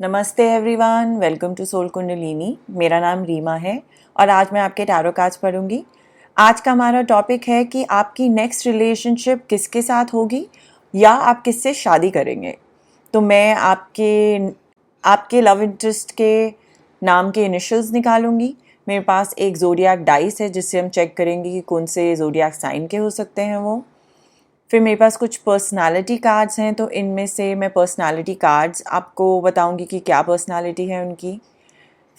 नमस्ते everyone, welcome to soul Kundalini. मेरा नाम रीमा है और आज मैं आपके टैरो कार्ड्स पढ़ूंगी। आज का हमारा टॉपिक है कि आपकी नेक्स्ट रिलेशनशिप किसके साथ होगी या आप किससे शादी करेंगे। तो मैं आपके लव इंटरेस्ट के नाम के इनिशियल्स निकालूंगी। मेरे पास एक ज़ोडिएक डाइस है जिससे हम चेक करेंगे कि कौन से ज़ोडिएक साइन के हो सकते हैं वो। फिर मेरे पास कुछ पर्सनालिटी कार्ड्स हैं, तो इनमें से मैं पर्सनालिटी कार्ड्स आपको बताऊंगी कि क्या पर्सनालिटी है उनकी।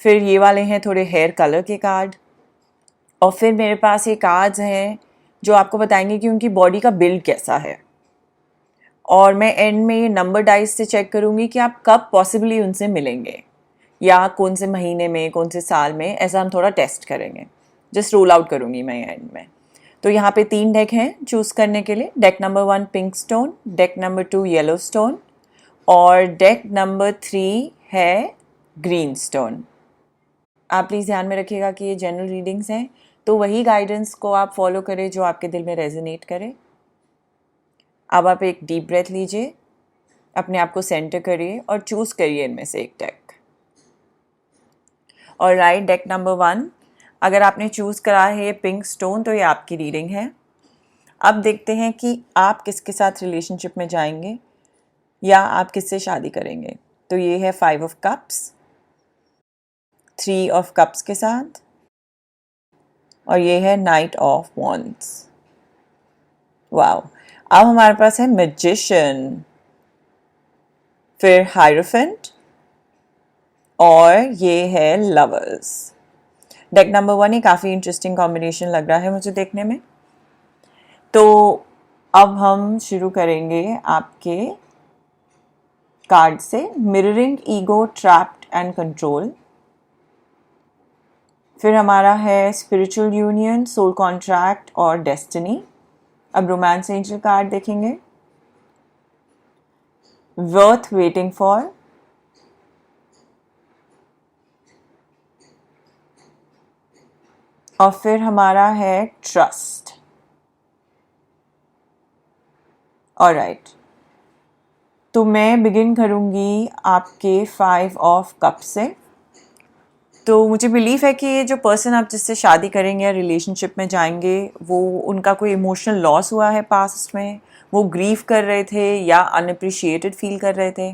फिर ये वाले हैं थोड़े हेयर कलर के कार्ड। और फिर मेरे पास ये कार्ड्स हैं जो आपको बताएंगे कि उनकी बॉडी का बिल्ड कैसा है। और मैं एंड में ये नंबर डाइस से चेक करूँगी कि आप कब पॉसिबली उनसे मिलेंगे या कौन से महीने में, कौन से साल में, ऐसा हम थोड़ा टेस्ट करेंगे। जस्ट रोल आउट करूँगी मैं एंड में। तो यहाँ पे 3 डेक हैं चूज़ करने के लिए। Deck number 1 pink stone, deck number 2 yellow stone और डेक नंबर 3 है ग्रीन स्टोन। आप प्लीज़ ध्यान में रखिएगा कि ये जनरल रीडिंग्स हैं, तो वही गाइडेंस को आप फॉलो करें जो आपके दिल में रेजोनेट करे। अब आप एक डीप ब्रेथ लीजिए, अपने आप को सेंटर करिए और चूज़ करिए इनमें से एक डेक। और राइट, डेक नंबर 1 अगर आपने चूज़ करा है ये पिंक स्टोन, तो ये आपकी रीडिंग है। अब देखते हैं कि आप किसके साथ रिलेशनशिप में जाएंगे या आप किससे शादी करेंगे। तो ये है 5 ऑफ कप्स, 3 ऑफ कप्स के साथ, और ये है नाइट ऑफ वॉन्ड्स। वाओ। अब हमारे पास है मैजिशियन, फिर हायरोफेंट और ये है लवर्स। डेक नंबर 1 ये काफ़ी इंटरेस्टिंग कॉम्बिनेशन लग रहा है मुझे देखने में। तो अब हम शुरू करेंगे आपके कार्ड से। Mirroring, ego, trapped and control. फिर हमारा है स्पिरिचुअल यूनियन, सोल कॉन्ट्रैक्ट और डेस्टिनी। अब रोमांस एंजल कार्ड देखेंगे। वर्थ वेटिंग फॉर, और फिर हमारा है ट्रस्ट। ऑलराइट, तो मैं बिगिन करूँगी आपके 5 ऑफ कप से। तो मुझे बिलीव है कि ये जो पर्सन आप जिससे शादी करेंगे या रिलेशनशिप में जाएंगे, वो उनका कोई इमोशनल लॉस हुआ है पास्ट में, वो ग्रीव कर रहे थे या अनअप्रिशिएटेड फील कर रहे थे।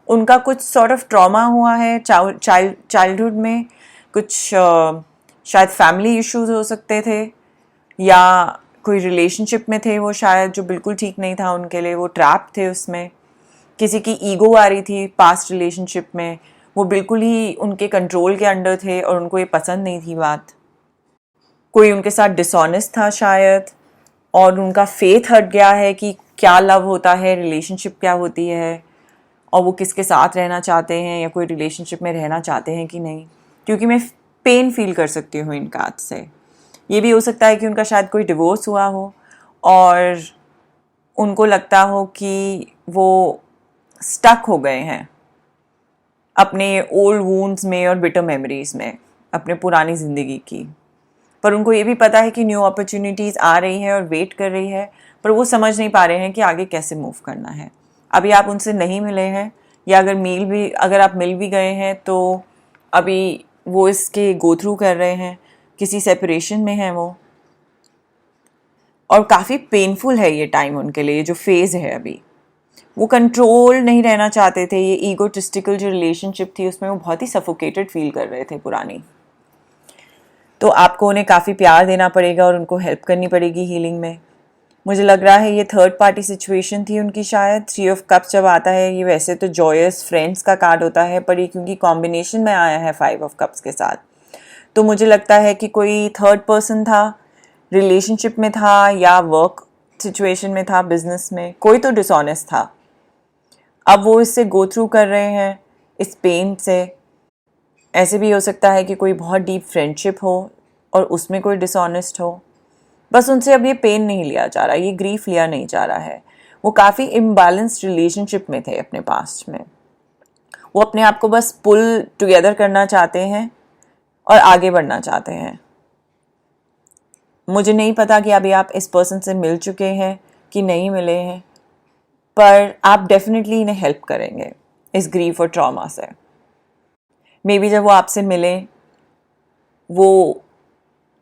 उनका कुछ सॉर्ट ऑफ ट्रॉमा हुआ है चाइल्डहुड में, कुछ शायद फैमिली इश्यूज हो सकते थे या कोई रिलेशनशिप में थे वो शायद जो बिल्कुल ठीक नहीं था उनके लिए, वो ट्रैप थे उसमें। किसी की ईगो आ रही थी पास्ट रिलेशनशिप में, वो बिल्कुल ही उनके कंट्रोल के अंडर थे और उनको ये पसंद नहीं थी बात। कोई उनके साथ डिसऑनेस्ट था शायद, और उनका फेथ हट गया है कि क्या लव होता है, रिलेशनशिप क्या होती है, और वो किसके साथ रहना चाहते हैं या कोई रिलेशनशिप में रहना चाहते हैं कि नहीं। क्योंकि मैं पेन फील कर सकती हूँ इन कार्ड से। ये भी हो सकता है कि उनका शायद कोई डिवोर्स हुआ हो और उनको लगता हो कि वो स्टक हो गए हैं अपने ओल्ड वूंड्स में और बिटर मेमोरीज में, अपने पुरानी ज़िंदगी की। पर उनको ये भी पता है कि न्यू अपॉर्चुनिटीज़ आ रही है और वेट कर रही है, पर वो समझ नहीं पा रहे हैं कि आगे कैसे मूव करना है। अभी आप उनसे नहीं मिले हैं, या अगर आप मिल भी गए हैं तो अभी वो इसके गो थ्रू कर रहे हैं, किसी सेपरेशन में हैं वो, और काफ़ी पेनफुल है ये टाइम उनके लिए। जो फेज़ है अभी, वो कंट्रोल नहीं रहना चाहते थे। ये ईगोटिस्टिकल जो रिलेशनशिप थी उसमें वो बहुत ही सफोकेटेड फील कर रहे थे पुरानी। तो आपको उन्हें काफ़ी प्यार देना पड़ेगा और उनको हेल्प करनी पड़ेगी हीलिंग में। मुझे लग रहा है ये थर्ड पार्टी सिचुएशन थी उनकी शायद। 3 ऑफ कप्स जब आता है, ये वैसे तो जॉयस फ्रेंड्स का कार्ड होता है, पर ये क्योंकि कॉम्बिनेशन में आया है 5 ऑफ कप्स के साथ, तो मुझे लगता है कि कोई थर्ड पर्सन था, रिलेशनशिप में था या वर्क सिचुएशन में था, बिजनेस में, कोई तो डिसऑनेस्ट था। अब वो इससे गो थ्रू कर रहे हैं इस पेन से। ऐसे भी हो सकता है कि कोई बहुत डीप फ्रेंडशिप हो और उसमें कोई डिसऑनेस्ट हो। बस उनसे अब ये पेन नहीं लिया जा रहा, ये ग्रीफ लिया नहीं जा रहा है। वो काफ़ी इम्बैलेंस्ड रिलेशनशिप में थे अपने पास्ट में। वो अपने आप को बस पुल टुगेदर करना चाहते हैं और आगे बढ़ना चाहते हैं। मुझे नहीं पता कि अभी आप इस पर्सन से मिल चुके हैं कि नहीं मिले हैं, पर आप डेफिनेटली इन्हें हेल्प करेंगे इस ग्रीफ और ट्रॉमा से। मे बी जब वो आपसे मिलें वो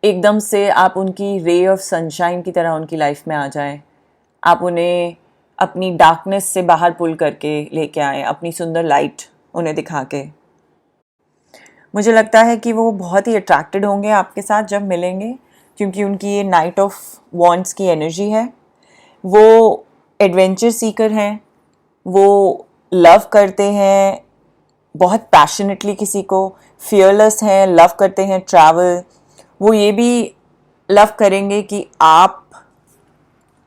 एकदम से आप उनकी रे ऑफ सनशाइन की तरह उनकी लाइफ में आ जाएं, आप उन्हें अपनी डार्कनेस से बाहर पुल करके लेके आएँ, अपनी सुंदर लाइट उन्हें दिखा के। मुझे लगता है कि वो बहुत ही अट्रैक्टेड होंगे आपके साथ जब मिलेंगे, क्योंकि उनकी ये नाइट ऑफ वॉन्ड्स की एनर्जी है। वो एडवेंचर सीकर हैं, वो लव करते हैं बहुत पैशनेटली किसी को, फियरलेस हैं, लव करते हैं ट्रैवल। वो ये भी लव करेंगे कि आप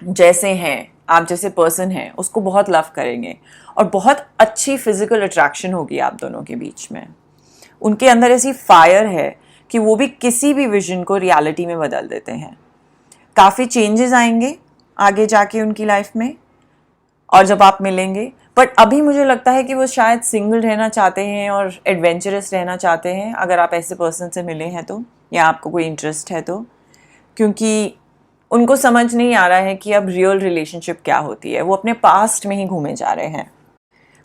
जैसे हैं, आप जैसे पर्सन हैं उसको बहुत लव करेंगे, और बहुत अच्छी फिजिकल अट्रैक्शन होगी आप दोनों के बीच में। उनके अंदर ऐसी फायर है कि वो भी किसी भी विजन को रियलिटी में बदल देते हैं। काफ़ी चेंजेस आएंगे आगे जाके उनकी लाइफ में और जब आप मिलेंगे, बट अभी मुझे लगता है कि वो शायद सिंगल रहना चाहते हैं और एडवेंचरस रहना चाहते हैं, अगर आप ऐसे पर्सन से मिले हैं तो, या आपको कोई इंटरेस्ट है तो, क्योंकि उनको समझ नहीं आ रहा है कि अब रियल रिलेशनशिप क्या होती है। वो अपने पास्ट में ही घूमे जा रहे हैं,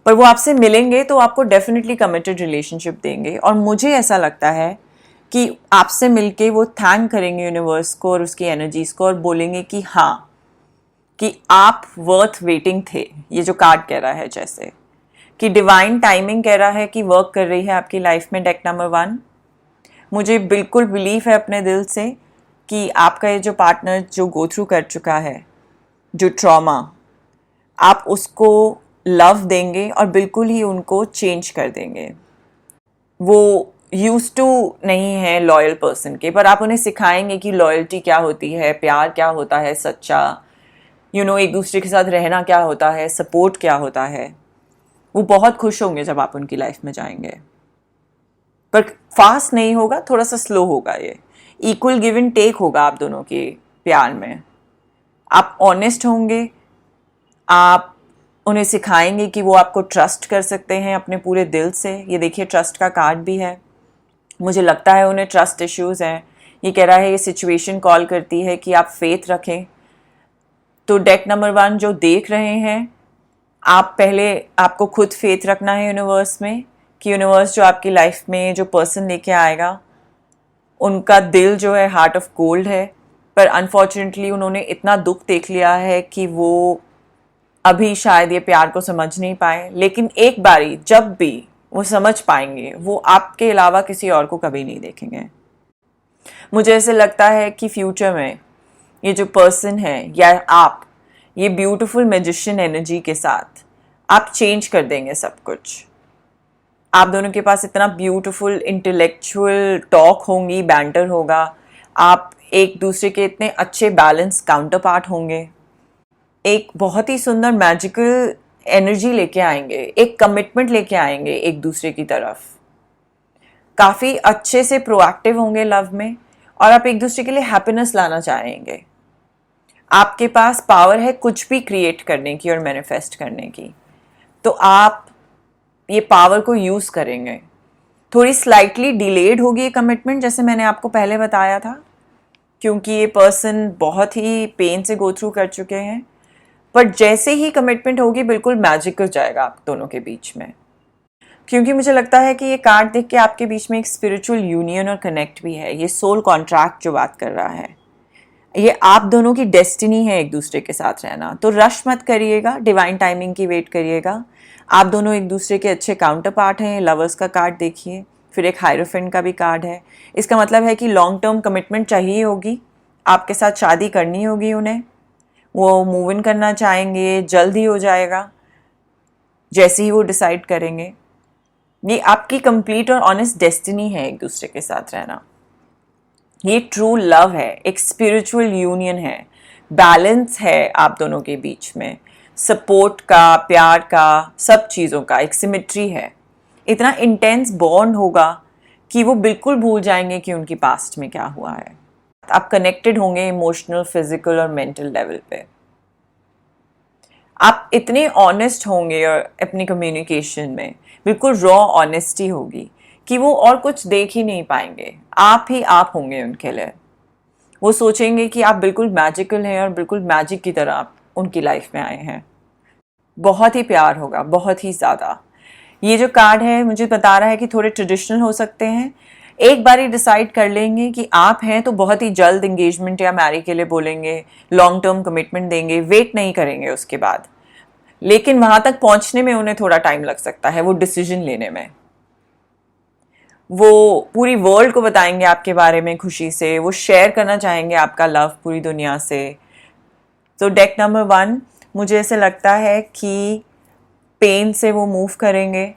पर वो आपसे मिलेंगे तो आपको डेफिनेटली कमिटेड रिलेशनशिप देंगे। और मुझे ऐसा लगता है कि आपसे मिलके वो थैंक करेंगे यूनिवर्स को और उसकी एनर्जीज को, और बोलेंगे कि हाँ, कि आप वर्थ वेटिंग थे। ये जो कार्ड कह रहा है, जैसे कि डिवाइन टाइमिंग कह रहा है कि वर्क कर रही है आपकी लाइफ में। डेक नंबर 1, मुझे बिल्कुल बिलीफ है अपने दिल से कि आपका ये जो पार्टनर जो गो थ्रू कर चुका है, जो ट्रॉमा, आप उसको लव देंगे और बिल्कुल ही उनको चेंज कर देंगे। वो यूज टू नहीं है लॉयल पर्सन के, पर आप उन्हें सिखाएंगे कि लॉयल्टी क्या होती है, प्यार क्या होता है सच्चा, एक दूसरे के साथ रहना क्या होता है, सपोर्ट क्या होता है। वो बहुत खुश होंगे जब आप उनकी लाइफ में जाएंगे, पर फास्ट नहीं होगा, थोड़ा सा स्लो होगा। ये इक्वल गिव एंड टेक होगा आप दोनों के प्यार में। आप ऑनेस्ट होंगे, आप उन्हें सिखाएंगे कि वो आपको ट्रस्ट कर सकते हैं अपने पूरे दिल से। ये देखिए ट्रस्ट का कार्ड भी है। मुझे लगता है उन्हें ट्रस्ट इश्यूज हैं। ये कह रहा है, ये सिचुएशन कॉल करती है कि आप फेथ रखें। तो डेक नंबर 1 जो देख रहे हैं, आप पहले आपको खुद फेथ रखना है यूनिवर्स में, कि यूनिवर्स जो आपकी लाइफ में जो पर्सन लेके आएगा, उनका दिल जो है हार्ट ऑफ गोल्ड है, पर अनफॉर्चुनेटली उन्होंने इतना दुख देख लिया है कि वो अभी शायद ये प्यार को समझ नहीं पाए। लेकिन एक बारी जब भी वो समझ पाएंगे, वो आपके अलावा किसी और को कभी नहीं देखेंगे। मुझे ऐसे लगता है कि फ्यूचर में ये जो पर्सन है या आप, ये ब्यूटीफुल मैजिशियन एनर्जी के साथ आप चेंज कर देंगे सब कुछ। आप दोनों के पास इतना ब्यूटीफुल इंटेलेक्चुअल टॉक होंगी, बैंटर होगा, आप एक दूसरे के इतने अच्छे बैलेंस काउंटर पार्ट होंगे, एक बहुत ही सुंदर मैजिकल एनर्जी लेके आएंगे, एक कमिटमेंट लेके आएंगे एक दूसरे की तरफ। काफ़ी अच्छे से प्रोएक्टिव होंगे लव में, और आप एक दूसरे के लिए हैप्पीनेस लाना चाहेंगे। आपके पास पावर है कुछ भी क्रिएट करने की और मैनिफेस्ट करने की, तो आप ये पावर को यूज़ करेंगे। थोड़ी स्लाइटली डिलेड होगी ये कमिटमेंट, जैसे मैंने आपको पहले बताया था, क्योंकि ये पर्सन बहुत ही पेन से गो थ्रू कर चुके हैं। पर जैसे ही कमिटमेंट होगी, बिल्कुल मैजिक हो जाएगा आप दोनों के बीच में, क्योंकि मुझे लगता है कि ये कार्ड देख के आपके बीच में एक स्पिरिचुअल यूनियन और कनेक्ट भी है। ये सोल कॉन्ट्रैक्ट जो बात कर रहा है, ये आप दोनों की डेस्टिनी है एक दूसरे के साथ रहना। तो रश मत करिएगा, डिवाइन टाइमिंग की वेट करिएगा। आप दोनों एक दूसरे के अच्छे काउंटर पार्ट हैं। लवर्स का कार्ड देखिए, फिर एक हायरोफेंट का भी कार्ड है। इसका मतलब है कि लॉन्ग टर्म कमिटमेंट चाहिए होगी, आपके साथ शादी करनी होगी उन्हें, वो मूव इन करना चाहेंगे, जल्द ही हो जाएगा जैसे ही वो डिसाइड करेंगे। ये आपकी कंप्लीट और ऑनेस्ट डेस्टिनी है एक दूसरे के साथ रहना। ये ट्रू लव है, एक स्पिरिचुअल यूनियन है, बैलेंस है आप दोनों के बीच में, सपोर्ट का, प्यार का, सब चीज़ों का एक सिमेट्री है। इतना इंटेंस बॉन्ड होगा कि वो बिल्कुल भूल जाएंगे कि उनकी पास्ट में क्या हुआ है। आप कनेक्टेड होंगे इमोशनल, फिजिकल और मेंटल लेवल पे। आप इतने ऑनेस्ट होंगे और अपनी कम्युनिकेशन में बिल्कुल रॉ ऑनेस्टी होगी कि वो और कुछ देख ही नहीं पाएंगे। आप ही आप होंगे उनके लिए। वो सोचेंगे कि आप बिल्कुल मैजिकल हैं और बिल्कुल मैजिक की तरह आप उनकी लाइफ में आए हैं। बहुत ही प्यार होगा, बहुत ही ज़्यादा। ये जो कार्ड है मुझे बता रहा है कि थोड़े ट्रेडिशनल हो सकते हैं। एक बार ही डिसाइड कर लेंगे कि आप हैं तो बहुत ही जल्द इंगेजमेंट या मैरी के लिए बोलेंगे, लॉन्ग टर्म कमिटमेंट देंगे, वेट नहीं करेंगे उसके बाद। लेकिन वहां तक पहुंचने में उन्हें थोड़ा टाइम लग सकता है, वो डिसीजन लेने में। वो पूरी वर्ल्ड को बताएंगे आपके बारे में खुशी से, वो शेयर करना चाहेंगे आपका लव पूरी दुनिया से। तो डेक नंबर 1 मुझे ऐसे लगता है कि पेन से वो मूव करेंगे,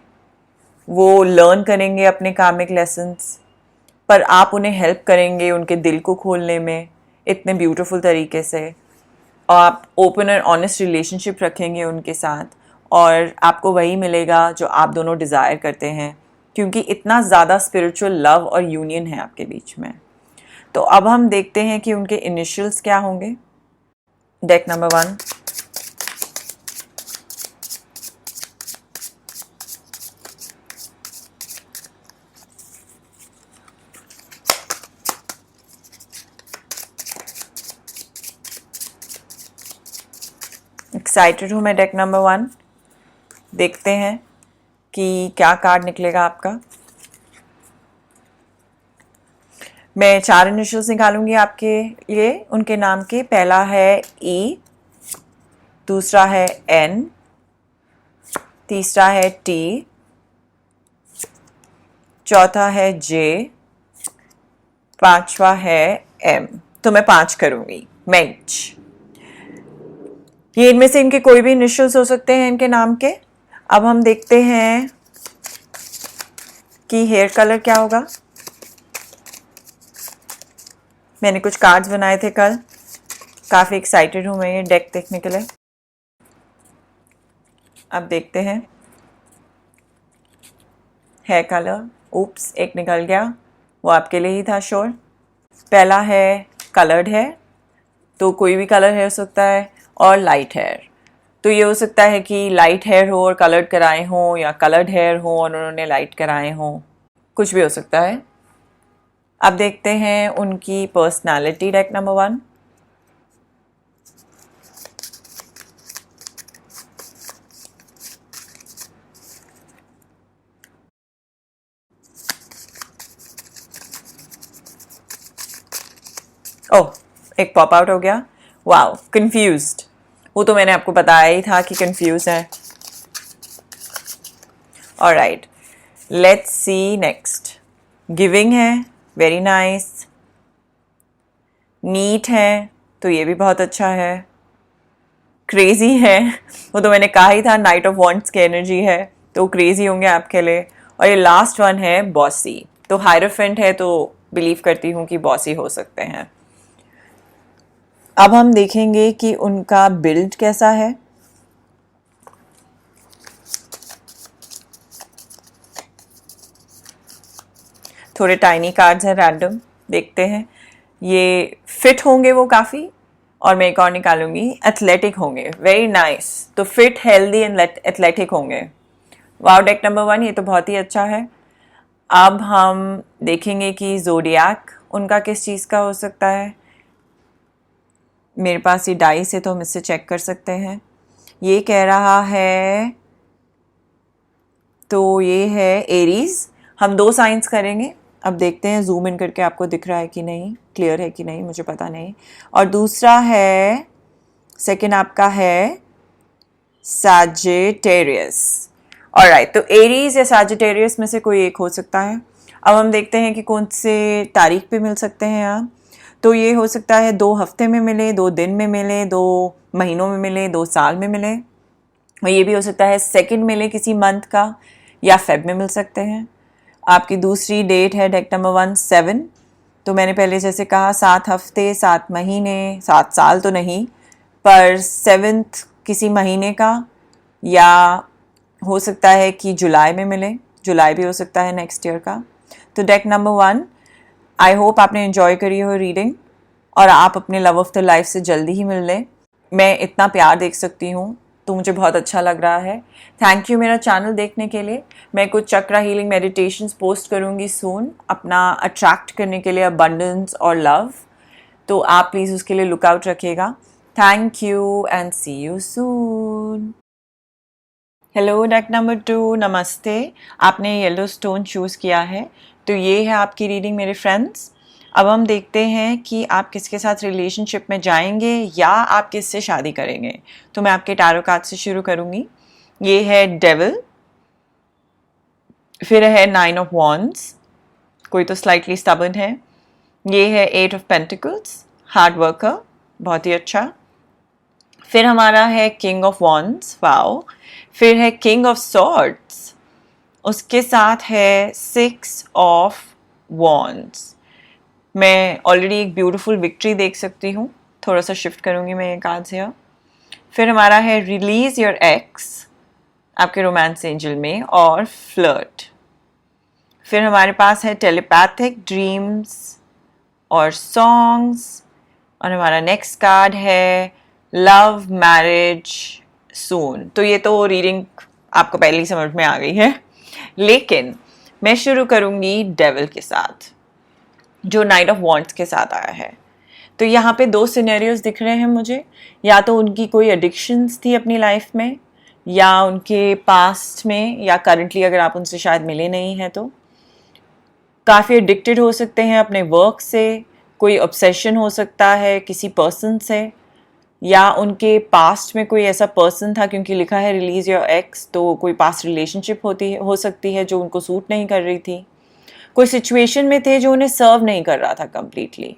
वो लर्न करेंगे अपने कार्मिक लेसन्स, पर आप उन्हें हेल्प करेंगे उनके दिल को खोलने में इतने ब्यूटीफुल तरीके से। और आप ओपन और ऑनेस्ट रिलेशनशिप रखेंगे उनके साथ, और आपको वही मिलेगा जो आप दोनों डिज़ायर करते हैं, क्योंकि इतना ज़्यादा स्पिरिचुअल लव और यूनियन है आपके बीच में। तो अब हम देखते हैं कि उनके इनिशियल्स क्या होंगे। डेक नंबर 1, एक्साइटेड हूँ मैं। डेक नंबर 1 देखते हैं कि क्या कार्ड निकलेगा आपका। मैं 4 इनिशियल्स निकालूंगी आपके लिए उनके नाम के। पहला है ई, दूसरा है एन, तीसरा है टी, चौथा है जे, पांचवा है एम। तो मैं 5 करूंगी। मेंच, ये इनमें से इनके कोई भी इनिशियल्स हो सकते हैं इनके नाम के। अब हम देखते हैं कि हेयर कलर क्या होगा। मैंने कुछ कार्ड्स बनाए थे कल, काफ़ी एक्साइटेड हूँ मैं ये डेक देखने के लिए। अब देखते हैं हेयर कलर। उप्स, एक निकल गया, वो आपके लिए ही था श्योर। पहला है कलर्ड है, तो कोई भी कलर हेयर हो सकता है, और लाइट हेयर। तो ये हो सकता है कि लाइट हेयर हो और कलर्ड कराए हों, या कलर्ड हेयर हो और उन्होंने लाइट कराए हों, कुछ भी हो सकता है। अब देखते हैं उनकी पर्सनालिटी। डेक नंबर 1, ओह, एक पॉप आउट हो गया। Wow, confused. वो तो मैंने आपको बताया ही था कि कंफ्यूज है। Alright, let's see next. Giving है, वेरी नाइस। नीट है, तो ये भी बहुत अच्छा है। क्रेजी है, वो तो मैंने कहा ही था, नाइट ऑफ वॉन्ट्स की एनर्जी है, तो क्रेजी होंगे आपके लिए। और ये लास्ट वन है बॉसी, तो हायरोफेंट है, तो बिलीव करती हूँ कि बॉसी हो सकते हैं। अब हम देखेंगे कि उनका बिल्ड कैसा है। थोड़े टाइनी कार्ड्स हैं रैंडम, देखते हैं। ये फिट होंगे वो काफ़ी, और मैं एक और निकालूंगी, एथलेटिक होंगे। वेरी नाइस, तो फिट, हेल्दी एंड एथलेटिक होंगे। वाओ, डेक नंबर 1 ये तो बहुत ही अच्छा है। अब हम देखेंगे कि ज़ोडिएक उनका किस चीज़ का हो सकता है। मेरे पास ये डाइस है तो हम इससे चेक कर सकते हैं। ये कह रहा है, तो ये है एरीज। हम 2 साइंस करेंगे, अब देखते हैं जूम इन करके आपको दिख रहा है कि नहीं, क्लियर है कि नहीं, मुझे पता नहीं। और दूसरा है, सेकंड आपका है सैजिटेरियस। ऑलराइट, तो एरीज या सैजिटेरियस में से कोई एक हो सकता है। अब हम देखते हैं कि कौन से तारीख पे मिल सकते हैं आप। तो ये हो सकता है 2 हफ्ते में मिले, 2 दिन में मिले, 2 महीनों में मिले, 2 साल में मिले। और ये भी हो सकता है सेकंड मिले किसी मंथ का, या फेब में मिल सकते हैं। आपकी दूसरी डेट है डेक नंबर 1 7। तो मैंने पहले जैसे कहा 7 हफ्ते, 7 महीने, 7 साल तो नहीं, पर 7th किसी महीने का, या हो सकता है कि जुलाई में मिले, जुलाई भी हो सकता है नेक्स्ट ईयर का। तो डेक नंबर 1, आई होप आपने एंजॉय करी हो रीडिंग, और आप अपने लव ऑफ द लाइफ से जल्दी ही मिल लें। मैं इतना प्यार देख सकती हूँ तो मुझे बहुत अच्छा लग रहा है। थैंक यू मेरा चैनल देखने के लिए। मैं कुछ चक्रा हीलिंग मेडिटेशंस पोस्ट करूँगी सून, अपना अट्रैक्ट करने के लिए अबंडेंस और लव। तो आप प्लीज़ उसके लिए लुकआउट रखिएगा। Thank you and see you soon. Hello deck number 2, नमस्ते। आपने येलो स्टोन चूज़ किया है, तो ये है आपकी रीडिंग मेरे फ्रेंड्स। अब हम देखते हैं कि आप किसके साथ रिलेशनशिप में जाएंगे या आप किससे शादी करेंगे। तो मैं आपके टैरो कार्ड से शुरू करूँगी। ये है डेविल, फिर है 9 ऑफ वॉन्ड्स, कोई तो स्लाइटली स्टबर्न है। ये है 8 ऑफ पेंटिकल्स, हार्ड वर्कर, बहुत ही अच्छा। फिर हमारा है किंग ऑफ वॉन्ड्स, वाओ। फिर है किंग ऑफ सॉर्ड्स, उसके साथ है 6 ऑफ वॉन्ड्स। मैं ऑलरेडी एक ब्यूटीफुल विक्ट्री देख सकती हूँ। थोड़ा सा शिफ्ट करूँगी मैं ये कार्ड्स यहाँ। फिर हमारा है रिलीज योर एक्स आपके रोमांस एंजल में, और फ्लर्ट। फिर हमारे पास है टेलीपैथिक ड्रीम्स और सॉन्ग्स, और हमारा नेक्स्ट कार्ड है लव मैरिज सून। तो ये तो रीडिंग आपको पहले ही समझ में आ गई है, लेकिन मैं शुरू करूंगी डेविल के साथ, जो नाइट ऑफ वॉन्ड्स के साथ आया है। तो यहाँ पे 2 सिनेरियोज दिख रहे हैं मुझे। या तो उनकी कोई एडिक्शंस थी अपनी लाइफ में, या उनके पास्ट में, या करंटली अगर आप उनसे शायद मिले नहीं हैं तो काफ़ी एडिक्टेड हो सकते हैं अपने वर्क से। कोई ऑब्सेशन हो सकता है किसी पर्सन से, या उनके पास्ट में कोई ऐसा पर्सन था, क्योंकि लिखा है रिलीज योर एक्स, तो कोई पास्ट रिलेशनशिप हो सकती है जो उनको सूट नहीं कर रही थी। कोई सिचुएशन में थे जो उन्हें सर्व नहीं कर रहा था कंप्लीटली।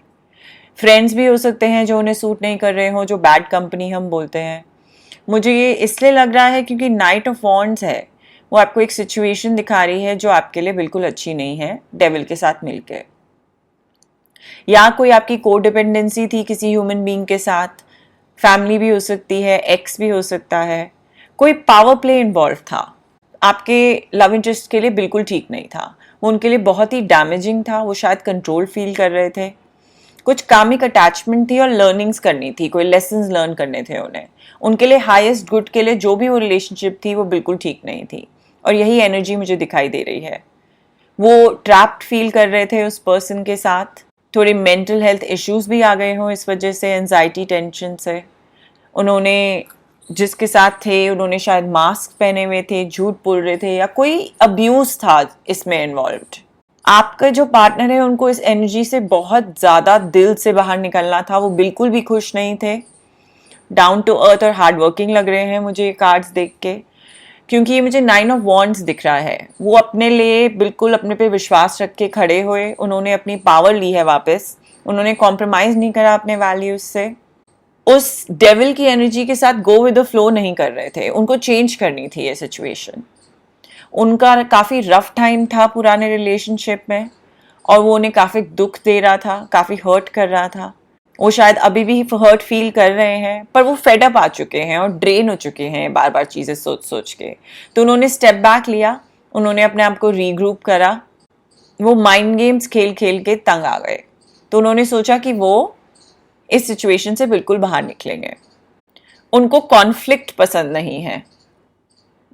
फ्रेंड्स भी हो सकते हैं जो उन्हें सूट नहीं कर रहे हो, जो बैड कंपनी हम बोलते हैं। मुझे ये इसलिए लग रहा है क्योंकि नाइट ऑफ वॉन्ड्स है, वो आपको एक सिचुएशन दिखा रही है जो आपके लिए बिल्कुल अच्छी नहीं है डेविल के साथ मिलके। या कोई आपकी को डिपेंडेंसी थी किसी ह्यूमन बीइंग के साथ, फैमिली भी हो सकती है, एक्स भी हो सकता है। कोई पावर प्ले इन्वॉल्व था, आपके लव इंटरेस्ट के लिए बिल्कुल ठीक नहीं था, वो उनके लिए बहुत ही डैमेजिंग था। वो शायद कंट्रोल फील कर रहे थे, कुछ कामिक अटैचमेंट थी और लर्निंग्स करनी थी, कोई लेसन्स लर्न करने थे उन्हें। उनके लिए हाईएस्ट गुड के लिए जो भी वो रिलेशनशिप थी वो बिल्कुल ठीक नहीं थी, और यही एनर्जी मुझे दिखाई दे रही है। वो ट्रैप्ड फील कर रहे थे उस पर्सन के साथ। थोड़े मेंटल हेल्थ इश्यूज भी आ गए हों इस वजह से, एंजाइटी, टेंशन से। उन्होंने जिसके साथ थे उन्होंने शायद मास्क पहने हुए थे, झूठ बोल रहे थे, या कोई अब्यूज था इसमें इन्वॉल्व्ड। आपका जो पार्टनर है उनको इस एनर्जी से बहुत ज़्यादा दिल से बाहर निकलना था। वो बिल्कुल भी खुश नहीं थे, डाउन टू अर्थ और हार्ड वर्किंग लग रहे हैं मुझे ये कार्ड्स देख के, क्योंकि ये मुझे 9 ऑफ वॉन्ड्स दिख रहा है। वो अपने लिए बिल्कुल अपने पे विश्वास रख के खड़े हुए, उन्होंने अपनी पावर ली है वापस, उन्होंने कॉम्प्रोमाइज़ नहीं करा अपने वैल्यूज से। उस डेविल की एनर्जी के साथ गो विद द फ्लो नहीं कर रहे थे, उनको चेंज करनी थी ये सिचुएशन। उनका काफ़ी रफ टाइम था पुराने रिलेशनशिप में, और वो उन्हें काफ़ी दुख दे रहा था, काफ़ी हर्ट कर रहा था। वो शायद अभी भी हर्ट फील कर रहे हैं, पर वो फेड अप आ चुके हैं और ड्रेन हो चुके हैं बार बार चीज़ें सोच सोच के। तो उन्होंने स्टेप बैक लिया, उन्होंने अपने आप को रीग्रुप करा। वो माइंड गेम्स खेल खेल के तंग आ गए, तो उन्होंने सोचा कि वो इस सिचुएशन से बिल्कुल बाहर निकलेंगे। उनको कॉन्फ्लिक्ट पसंद नहीं है,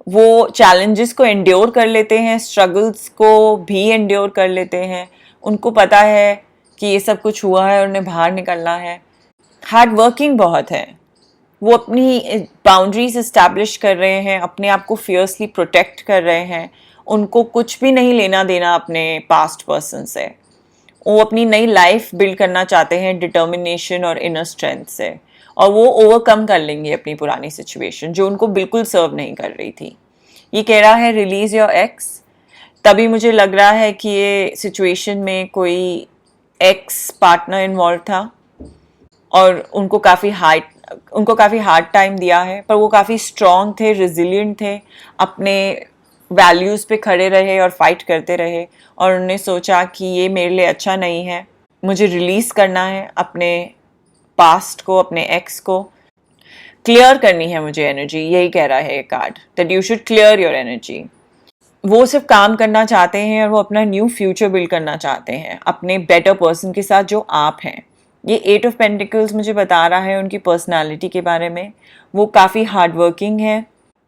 वो चैलेंजेस को एंड्योर कर लेते हैं, स्ट्रगल्स को भी एंड्योर कर लेते हैं। उनको पता है कि ये सब कुछ हुआ है और उन्हें बाहर निकलना है। हार्ड वर्किंग बहुत है, वो अपनी बाउंड्रीज इस्टेब्लिश कर रहे हैं, अपने आप को फियर्सली प्रोटेक्ट कर रहे हैं। उनको कुछ भी नहीं लेना देना अपने पास्ट पर्सन से। वो अपनी नई लाइफ बिल्ड करना चाहते हैं डिटर्मिनेशन और इनर स्ट्रेंथ से, और वो ओवरकम कर लेंगे अपनी पुरानी सिचुएशन जो उनको बिल्कुल सर्व नहीं कर रही थी। ये कह रहा है रिलीज योर एक्स। तभी मुझे लग रहा है कि ये सिचुएशन में कोई एक्स पार्टनर इन्वॉल्व था, और उनको काफ़ी हार्ड टाइम दिया है, पर वो काफ़ी स्ट्रॉन्ग थे, रिजिलियंट थे, अपने वैल्यूज़ पे खड़े रहे और फाइट करते रहे। और उन्होंने सोचा कि ये मेरे लिए अच्छा नहीं है, मुझे रिलीज़ करना है अपने पास्ट को, अपने एक्स को क्लियर करनी है मुझे एनर्जी। यही कह रहा है ये card, that you should clear your energy. वो सिर्फ काम करना चाहते हैं और वो अपना न्यू फ्यूचर बिल्ड करना चाहते हैं अपने बेटर पर्सन के साथ जो आप हैं। ये 8 ऑफ पेंटिकल्स मुझे बता रहा है उनकी पर्सनालिटी के बारे में। वो काफ़ी हार्ड वर्किंग है,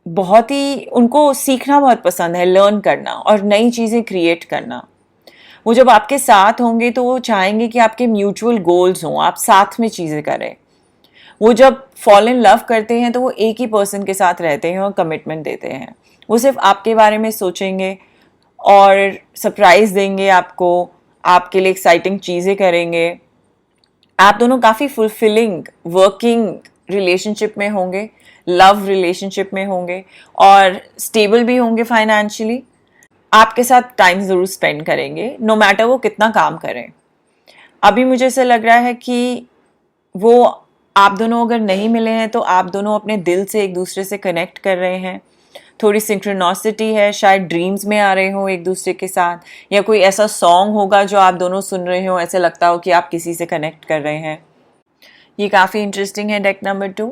बहुत ही उनको सीखना बहुत पसंद है, लर्न करना और नई चीज़ें क्रिएट करना। वो जब आपके साथ होंगे तो वो चाहेंगे कि आपके म्यूचुअल गोल्स हों, आप साथ में चीज़ें करें। वो जब फॉल इन लव करते हैं तो वो एक ही पर्सन के साथ रहते हैं और कमिटमेंट देते हैं। वो सिर्फ आपके बारे में सोचेंगे और सरप्राइज़ देंगे आपको, आपके लिए एक्साइटिंग चीज़ें करेंगे। आप दोनों काफ़ी फुलफिलिंग वर्किंग रिलेशनशिप में होंगे, लव रिलेशनशिप में होंगे और स्टेबल भी होंगे फाइनेंशियली। आपके साथ टाइम ज़रूर स्पेंड करेंगे, नो मैटर वो कितना काम करें। अभी मुझे ऐसा लग रहा है कि वो आप दोनों अगर नहीं मिले हैं तो आप दोनों अपने दिल से एक दूसरे से कनेक्ट कर रहे हैं। थोड़ी सिंक्रोनोसिटी है, शायद ड्रीम्स में आ रहे हो एक दूसरे के साथ, या कोई ऐसा सॉन्ग होगा जो आप दोनों सुन रहे हो, ऐसे लगता हो कि आप किसी से कनेक्ट कर रहे हैं। ये काफ़ी इंटरेस्टिंग है डेक नंबर 2।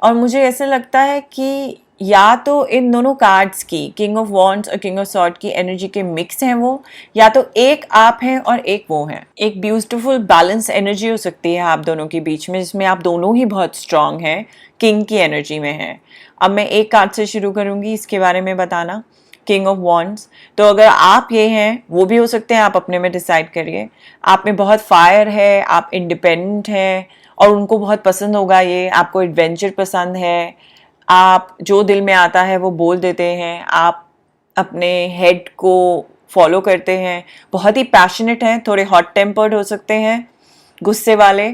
और मुझे ऐसा लगता है कि या तो इन दोनों कार्ड्स की, किंग ऑफ वॉन्ड्स और किंग ऑफ सॉर्ड की एनर्जी के मिक्स हैं वो, या तो एक आप हैं और एक वो हैं। एक ब्यूटीफुल बैलेंस एनर्जी हो सकती है आप दोनों के बीच में, जिसमें आप दोनों ही बहुत स्ट्रांग हैं, किंग की एनर्जी में हैं। अब मैं एक कार्ड से शुरू करूंगी इसके बारे में बताना, किंग ऑफ वॉन्ड्स। तो अगर आप ये हैं, वो भी हो सकते हैं, आप अपने में डिसाइड करिए। आप में बहुत फायर है, आप इंडिपेंडेंट हैं और उनको बहुत पसंद होगा ये, आपको एडवेंचर पसंद है, आप जो दिल में आता है वो बोल देते हैं, आप अपने हेड को फॉलो करते हैं, बहुत ही पैशनेट हैं, थोड़े हॉट टेम्पर्ड हो सकते हैं, गुस्से वाले।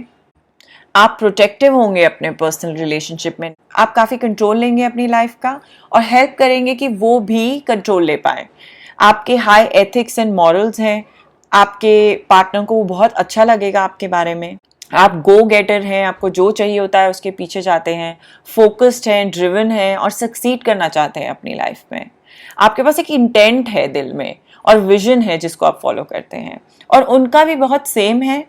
आप प्रोटेक्टिव होंगे अपने पर्सनल रिलेशनशिप में, आप काफ़ी कंट्रोल लेंगे अपनी लाइफ का और हेल्प करेंगे कि वो भी कंट्रोल ले पाए। आपके हाई एथिक्स एंड मॉरल्स हैं, आपके पार्टनर को वो बहुत अच्छा लगेगा आपके बारे में। आप गो गेटर हैं, आपको जो चाहिए होता है उसके पीछे जाते हैं, फोकस्ड हैं, ड्रिवन हैं और सक्सीड करना चाहते हैं अपनी लाइफ में। आपके पास एक इंटेंट है दिल में और विजन है जिसको आप फॉलो करते हैं, और उनका भी बहुत सेम है,